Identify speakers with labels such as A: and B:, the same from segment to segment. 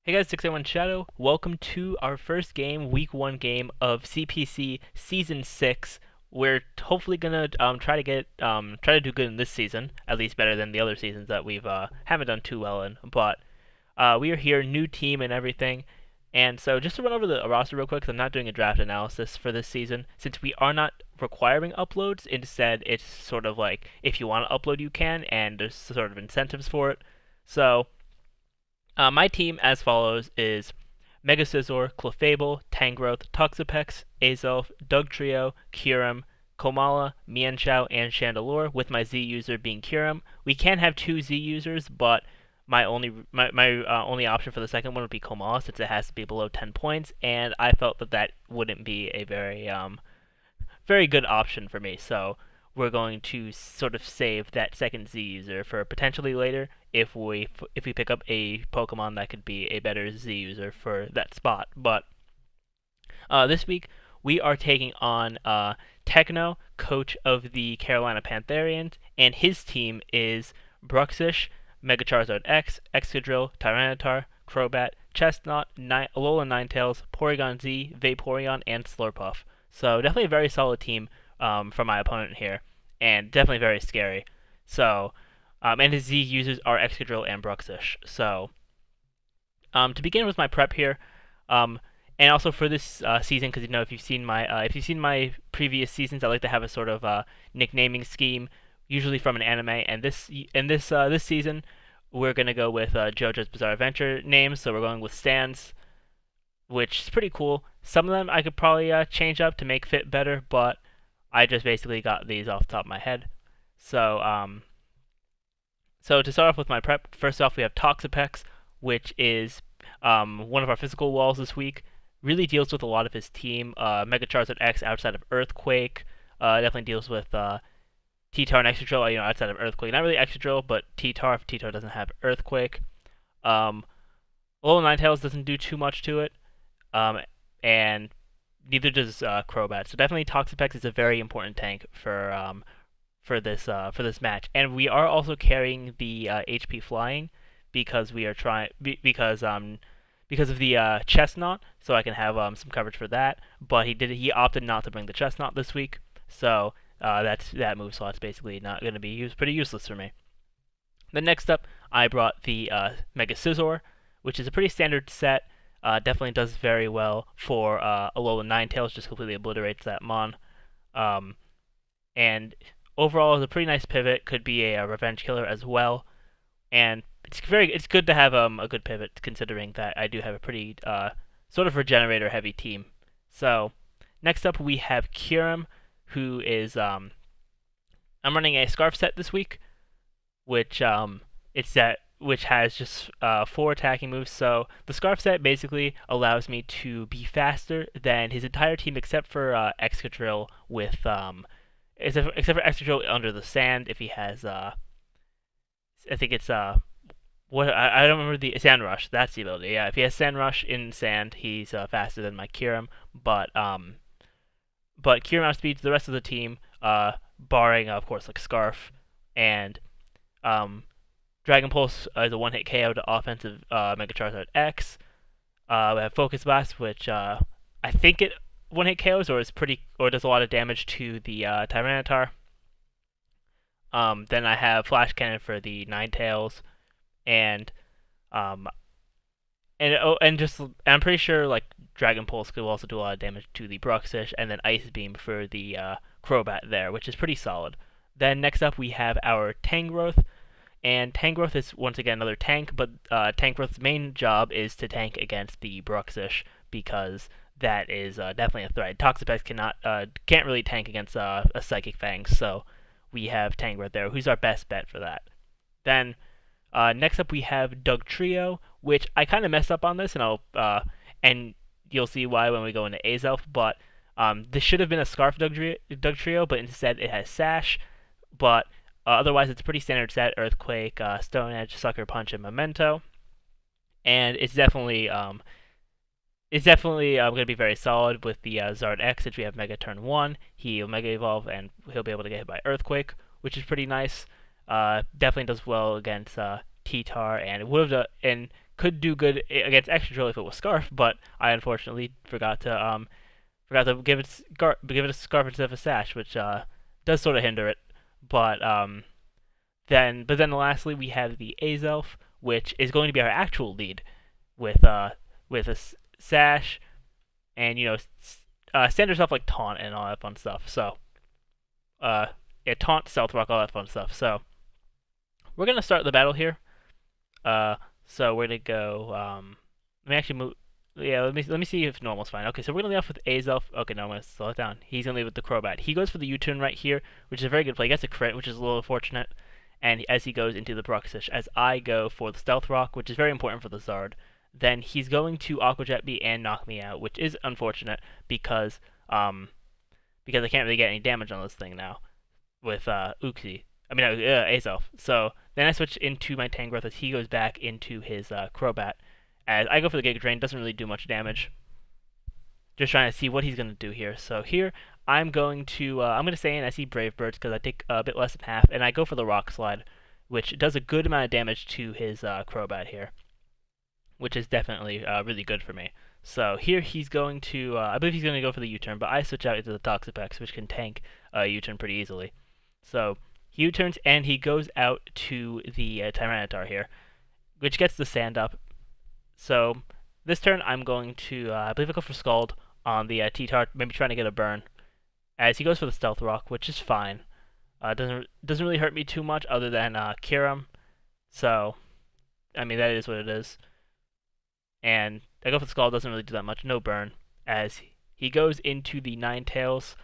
A: Hey guys, 681 Shadow. Welcome to our first game, week 1 game of CPC Season 6. We're hopefully gonna try to do good in this season, at least better than the other seasons that we've haven't done too well in. But we are here, new team and everything. And so just to run over the roster real quick, 'cause I'm not doing a draft analysis for this season, since we are not requiring uploads. Instead, it's sort of like if you want to upload, you can, and there's sort of incentives for it. So my team, as follows, is Mega Scizor, Clefable, Tangrowth, Toxapex, Azelf, Dugtrio, Kyurem, Komala, Mienshao, and Chandelure, with my Z user being Kyurem. We can have two Z users, but my only option for the second one would be Komala, since it has to be below 10 points, and I felt that wouldn't be a very good option for me. So we're going to sort of save that second Z user for potentially later if we pick up a Pokemon that could be a better Z user for that spot. But this week we are taking on Techno, coach of the Carolina Pantherians, and his team is Bruxish, Mega Charizard X, Excadrill, Tyranitar, Crobat, Chestnut, Alola Ninetales, Porygon Z, Vaporeon, and Slurpuff. So definitely a very solid team from my opponent here, and definitely very scary. So, and his Z users are Excadrill and Bruxish. So, to begin with my prep here, and also for this season, because if you've seen my previous seasons, I like to have a sort of nicknaming scheme, usually from an anime. And this season, we're gonna go with JoJo's Bizarre Adventure names. So we're going with stands, which is pretty cool. Some of them I could probably change up to make fit better, but I just basically got these off the top of my head. So so to start off with my prep, first off we have Toxapex, which is one of our physical walls this week. Really deals with a lot of his team. Mega Charizard X outside of Earthquake. Definitely deals with T-Tar and Excadrill, outside of Earthquake. Not really Excadrill, but T-Tar if T-Tar doesn't have Earthquake. Alola Ninetales doesn't do too much to it. And neither does Crobat. So definitely Toxapex is a very important tank for this match. And we are also carrying the HP flying because we are trying because of the Chestnut, so I can have some coverage for that. But he opted not to bring the Chestnut this week, so that move slot's basically not going to be pretty useless for me. Then next up, I brought the Mega Scizor, which is a pretty standard set. Definitely does very well for Alola Ninetales, just completely obliterates that Mon. And overall, it's a pretty nice pivot. Could be a revenge killer as well. And it's good to have a good pivot, considering that I do have a pretty sort of regenerator heavy team. So next up we have Kyurem, who is I'm running a Scarf set this week, which which has just 4 attacking moves. So the Scarf set basically allows me to be faster than his entire team except for Excadrill with except for Excadrill under the sand if he has I think it's what I don't remember the Sand Rush. That's the ability. Yeah, if he has Sand Rush in sand, he's faster than my Kyurem. But Kyurem outspeeds the rest of the team, barring of course like Scarf and Dragon Pulse is a one-hit KO to offensive Mega Charizard X. We have Focus Blast, which I think it one-hit KOs or does a lot of damage to the Tyranitar. Then I have Flash Cannon for the Ninetales, and I'm pretty sure like Dragon Pulse could also do a lot of damage to the Bruxish, and then Ice Beam for the Crobat there, which is pretty solid. Then next up we have our Tangrowth, and Tangrowth is once again another tank, but Tangrowth's main job is to tank against the Bruxish because that is definitely a threat. Toxapex can't really tank against a Psychic Fang, so we have Tangrowth there, who's our best bet for that. Then next up we have Dugtrio, which I kind of messed up on this, and you'll see why when we go into Azelf. But this should have been a Scarf Dugtrio, but instead it has Sash. But otherwise, it's a pretty standard set: Earthquake, Stone Edge, Sucker Punch, and Memento. And it's definitely going to be very solid with the Zard X, which we have Mega Turn 1. He'll Mega Evolve, and he'll be able to get hit by Earthquake, which is pretty nice. Definitely does well against T-Tar, and could do good against extra drill if it was Scarf, but I unfortunately forgot to give it a Scarf instead of a Sash, which does sort of hinder it. But then lastly we have the Azelf, which is going to be our actual lead with a Sash and standard stuff like taunt and all that fun stuff. So yeah, taunt, stealth rock, all that fun stuff. So we're gonna start the battle here. So we're gonna go. Let me actually move. Yeah, let me see if normal's fine. Okay, so we're gonna lead off with Azelf. Okay, no, I'm gonna slow it down. He's gonna lead with the Crobat. He goes for the U-turn right here, which is a very good play. He gets a crit, which is a little unfortunate. And as he goes into the Bruxish, as I go for the Stealth Rock, which is very important for the Zard, then he's going to Aqua Jet me and knock me out, which is unfortunate because I can't really get any damage on this thing now with Azelf. So then I switch into my Tangrowth as he goes back into his Crobat. As I go for the Giga Drain, doesn't really do much damage. Just trying to see what he's going to do here. So here, I'm going to stay in. I see Brave Birds because I take a bit less than half, and I go for the Rock Slide, which does a good amount of damage to his Crobat here, which is definitely really good for me. So here he's going to, I believe he's going to go for the U-turn, but I switch out into the Toxapex, which can tank U-turn pretty easily. So he U-turns and he goes out to the Tyranitar here, which gets the Sand Up. So this turn I'm going to, I believe I go for Scald on the T-Tart, maybe trying to get a burn. As he goes for the Stealth Rock, which is fine. Doesn't really hurt me too much other than Kyurem. So, I mean, that is what it is. And I go for the Scald, doesn't really do that much, no burn. As he goes into the Ninetales,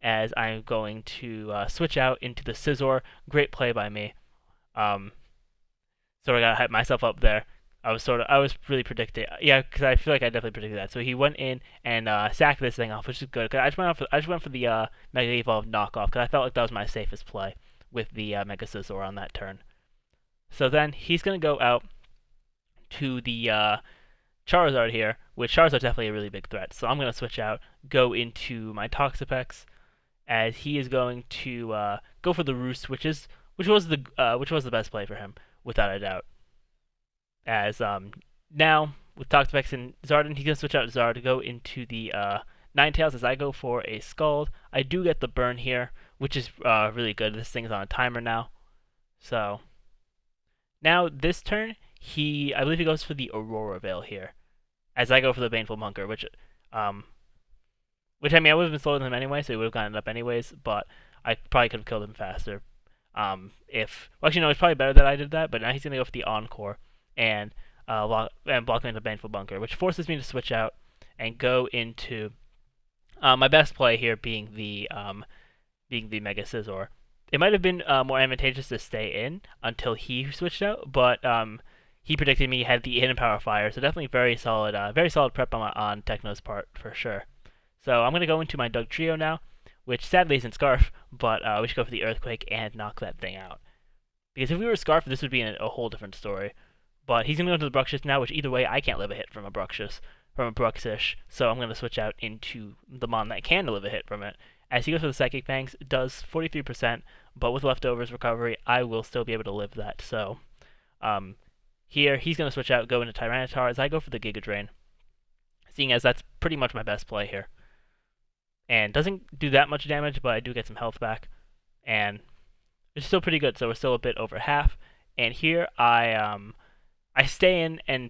A: as I'm going to switch out into the Scizor. Great play by me. So I gotta hype myself up there. I was really predicting, yeah, because I feel like I definitely predicted that. So he went in and sacked this thing off, which is good. Cause I just went for the Mega Evolve knockoff because I felt like that was my safest play with the Mega Scizor on that turn. So then he's gonna go out to the Charizard here, which Charizard's definitely a really big threat. So I'm gonna switch out, go into my Toxapex, as he is going to go for the Roost, which was the best play for him without a doubt. As now with Toxapex and Zardin, he's gonna switch out Zard to go into the Ninetales as I go for a Scald. I do get the burn here, which is really good. This thing's on a timer now. So now this turn, I believe he goes for the Aurora Veil here, as I go for the Baneful Bunker, which I mean I would have been slower than him anyway, so he would have gotten it up anyways. But I probably could have killed him faster. It's probably better that I did that. But now he's gonna go for the Encore and block me into Baneful Bunker, which forces me to switch out and go into my best play here being the Mega Scizor. It might have been more advantageous to stay in until he switched out, but he predicted me had the Hidden Power Fire, so definitely very solid prep on Techno's part for sure. So I'm gonna go into my Dugtrio now, which sadly isn't Scarf, but we should go for the Earthquake and knock that thing out. Because if we were Scarf, this would be a whole different story. But he's going to go into the Bruxish now, which either way, I can't live a hit from a Bruxish, so I'm going to switch out into the Mon that can live a hit from it. As he goes for the Psychic Fangs, it does 43%, but with Leftovers Recovery, I will still be able to live that. So here, he's going to switch out, go into Tyranitar, as I go for the Giga Drain, seeing as that's pretty much my best play here. And doesn't do that much damage, but I do get some health back, and it's still pretty good, so we're still a bit over half. And here, I stay in, and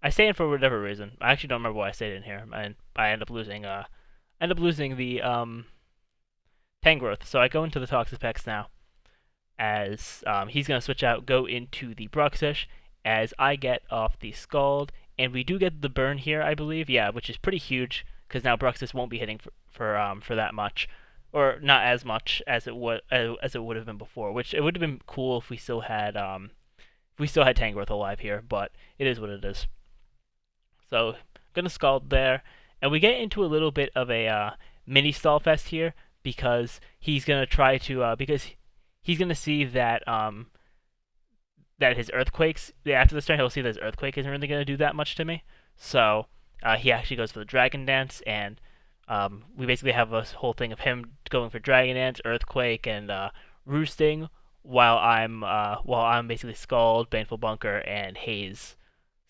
A: I stay in for whatever reason. I actually don't remember why I stayed in here, and I end up losing the Tangrowth. So I go into the Toxapex now, as he's gonna switch out, go into the Bruxish, as I get off the Scald, and we do get the burn here, I believe, yeah, which is pretty huge because now Bruxish won't be hitting for that much, or not as much as it would have been before. Which it would have been cool if we still had Tangrowth alive here, but it is what it is. So, gonna Scald there, and we get into a little bit of a mini stall fest here because he's gonna try to because he's gonna see that that his Earthquakes after this turn he'll see that his Earthquake isn't really gonna do that much to me. So he actually goes for the Dragon Dance, and we basically have a whole thing of him going for Dragon Dance, Earthquake, and Roosting, while I'm basically Scald, Baneful Bunker, and Haze.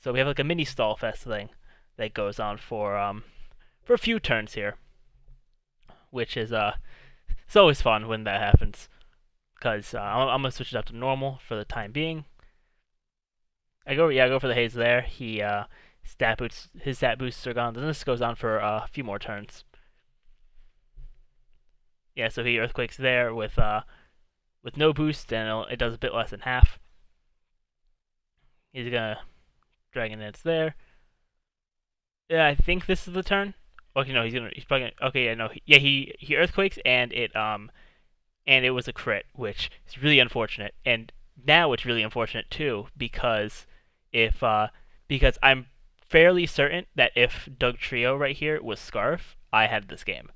A: So we have like a mini stall fest thing that goes on for a few turns here, which is it's always fun when that happens. Because I'm gonna switch it up to normal for the time being. I go for the haze there. His stat boosts are gone. Then this goes on for a few more turns. Yeah, so he earthquakes there with no boost, and it does a bit less than half. He's gonna Dragon Dance there. Yeah, I think this is the turn. Okay, no, he's probably gonna, okay, yeah, no, he earthquakes, and it was a crit, which is really unfortunate. And now it's really unfortunate too, because if because I'm fairly certain that if Doug Trio right here was Scarf, I had this game,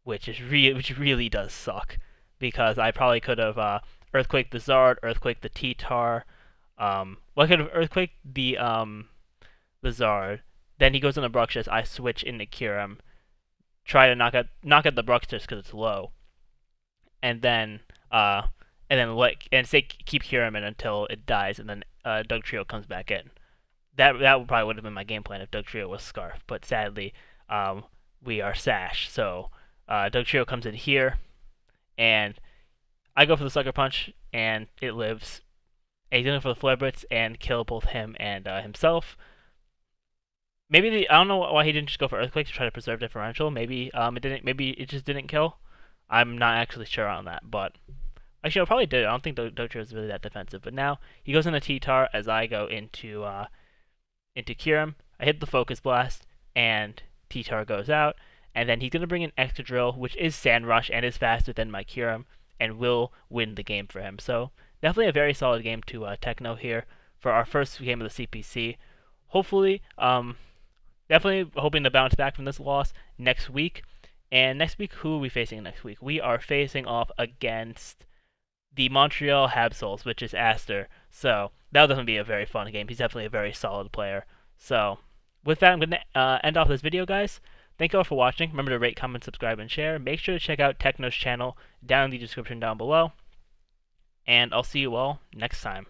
A: which really does suck, because I probably could have earthquaked the Zard, earthquaked the T-Tar, I could have earthquaked the Zard. Then he goes on the Bruxish. I switch into Kyurem, try to knock out the Bruxish because it's low, and then say keep Kyurem in until it dies, and then Doug Trio comes back in. That probably would have been my game plan if Doug Trio was Scarf, but sadly, we are Sash. So Doug Trio comes in here, and I go for the Sucker Punch, and it lives. And he's going for the Flare Blitz and kill both him and himself. I don't know why he didn't just go for Earthquake to try to preserve differential. Maybe it just didn't kill. I'm not actually sure on that, but actually I probably did. I don't think Doug Trio is really that defensive. But now he goes into T-Tar as I go into Kyurem. I hit the Focus Blast, and T-Tar goes out. And then he's going to bring in Excadrill, which is Sand Rush and is faster than my Kyurem, and will win the game for him. So definitely a very solid game to Techno here for our first game of the CPC. Hopefully, definitely hoping to bounce back from this loss next week. And next week, who are we facing next week? We are facing off against the Montreal Habsols, which is Aster. So that'll definitely be a very fun game. He's definitely a very solid player. So with that, I'm going to end off this video, guys. Thank you all for watching. Remember to rate, comment, subscribe, and share. Make sure to check out Techno's channel down in the description down below. And I'll see you all next time.